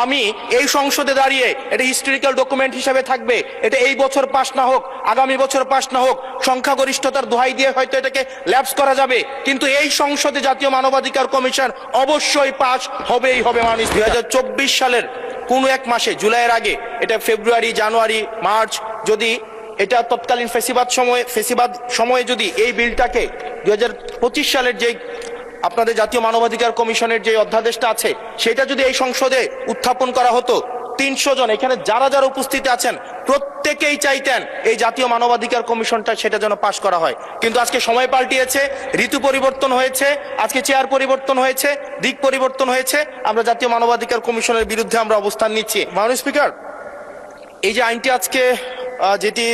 আমি এই সংসদে দাঁড়িয়ে এটা হিস্টোরিক্যাল ডকুমেন্ট হিসেবে থাকবে, এটা এই বছর পাশ না হোক, আগামী বছর পাশ না হোক, সংখ্যাগরিষ্ঠতার দোহাই দিয়ে হয়তো এটাকে ল্যাপস করা যাবে, কিন্তু এই সংসদে জাতীয় মানবাধিকার কমিশন অবশ্যই পাশ হবেই হবে। মানুষ 2024 সালের কোন এক মাসে, জুলাইয়ের আগে, এটা ফেব্রুয়ারি, জানুয়ারি, মার্চ, যদি এটা তৎকালীন ফেসিবাদ সময়ে যদি এই বিলটাকে 2025 সালের যে আপনাদের জাতীয় মানবাধিকার কমিশনের যে অধ্যাদেশটা আছে সেটা যদি এই সংসদে উত্থাপন করা হতো, 300 জন এখানে যারা যারা উপস্থিত আছেন প্রত্যেকেই চাইতেন এই জাতীয় মানবাধিকার কমিশনটা সেটা যেন পাশ করা হয়। কিন্তু আজকে সময় পাল্টিয়েছে, ঋতু পরিবর্তন হয়েছে, আজকে চেয়ার পরিবর্তন হয়েছে, দিক পরিবর্তন হয়েছে, আমরা জাতীয় মানবাধিকার কমিশনের বিরুদ্ধে আমরা অবস্থান নিচ্ছি। মাননীয় স্পিকার, এই যে আইনটি আজকে যেটি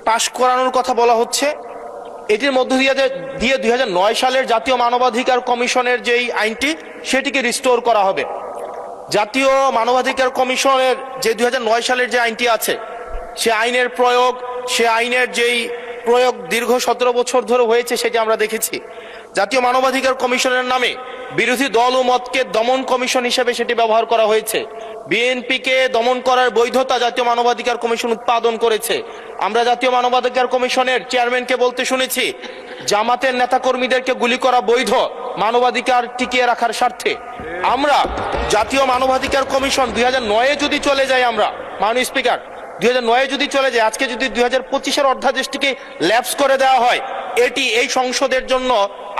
পাশ করানোর কথা বলা হচ্ছে, এটির মধ্য দিয়ে 2009 সালের জাতীয় মানবাধিকার কমিশনের যেই আইনটি সেটিকে রিস্টোর করা হবে। জাতীয় মানবাধিকার কমিশনের যে 2009 সালের যে আইনটি আছে সে আইনের প্রয়োগ, সে আইনের যেই প্রয়োগ দীর্ঘ 17 বছর ধরে হয়েছে সেটি আমরা দেখেছি। জাতীয় মানবাধিকার কমিশনের নামে বিরোধী দল ও মতকে দমন কমিশন হিসেবে সেটি ব্যবহার করা হয়েছে। বিএনপিকে দমন করার বৈধতা জাতীয় মানবাধিকার কমিশন উৎপাদন করেছে। আমরা জাতীয় মানবাধিকার কমিশনের চেয়ারম্যানকে বলতে শুনেছি জামাতের নেতাকর্মীদেরকে গুলি করা বৈধ মানবাধিকার টিকিয়ে রাখার স্বার্থে। আমরা জাতীয় মানবাধিকার কমিশন 2009-এ যদি চলে যাই, আমরা মাননীয় স্পিকার 2009-এ যদি চলে যায়, আজকে যদি 2025-এর অধ্যাদেশটিকে ল্যাপস করে দেওয়া হয়, এটি এই সংসদের জন্য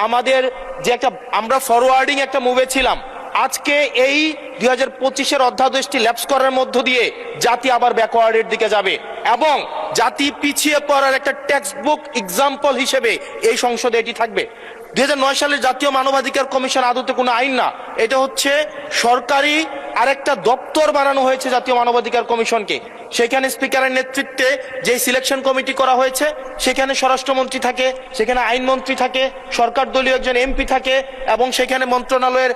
আমাদের যে একটা আমরা ফরওয়ার্ডিং একটা মুভে ছিলাম, আজকে এই 2025-এর অধ্যাদেশটি ল্যাপস করার মধ্য দিয়ে জাতি আবার ব্যাকওয়ার্ডের দিকে যাবে এবং জাতি পিছিয়ে পড়ার একটা টেক্সট বুক এক্সাম্পল হিসেবে এই সংসদে এটি থাকবে। 2009 সালের জাতীয় মানবাধিকার কমিশন আদতে কোনো আইন না, এটা হচ্ছে সরকারি আরেকটা দপ্তর বানানো হয়েছে জাতীয় মানবাধিকার কমিশনকে। সেখানে স্পিকারের নেতৃত্বে যে সিলেকশন কমিটি করা হয়েছে সেখানে স্বরাষ্ট্রমন্ত্রী থাকে, সেখানে আইনমন্ত্রী থাকে, সরকার দলীয় একজন এমপি থাকে এবং সেখানে মন্ত্রণালয়ের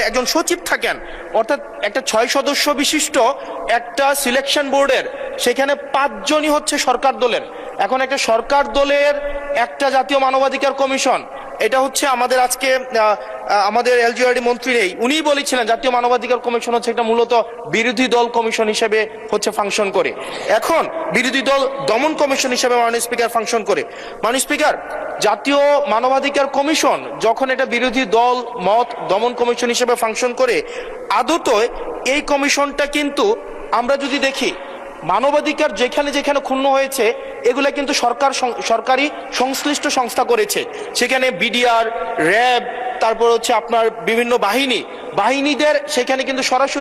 একজন সচিব থাকেন। অর্থাৎ একটা 6 সদস্য বিশিষ্ট একটা সিলেকশন বোর্ডের সেখানে 5 জনই হচ্ছে সরকার দলের। এখন একটা সরকার দলের একটা জাতীয় মানবাধিকার কমিশন, এটা হচ্ছে আমাদের আজকে আমাদের এলজিআরডি মন্ত্রী নেই, উনিই বলেছিলেন জাতীয় মানবাধিকার কমিশন হচ্ছে একটা মূলত বিরোধী দল কমিশন হিসেবে হচ্ছে ফাংশন করে, এখন বিরোধী দল দমন কমিশন হিসেবে মাননীয় স্পিকার ফাংশন করে। মাননীয় স্পিকার, জাতীয় মানবাধিকার কমিশন যখন এটা বিরোধী দল মত দমন কমিশন হিসেবে ফাংশন করে, আদতে এই কমিশনটা কিন্তু আমরা যদি দেখি মানবাধিকার যেখানে যেখানে ক্ষুণ্ণ হয়েছে এগুলা কিন্তু সরকারি সংশ্লিষ্ট সংস্থা করেছে। সেখানে বিডিআর, র্যাব, তারপর হচ্ছে আপনার বিভিন্ন বাহিনীদের সেখানে কিন্তু সরাসরি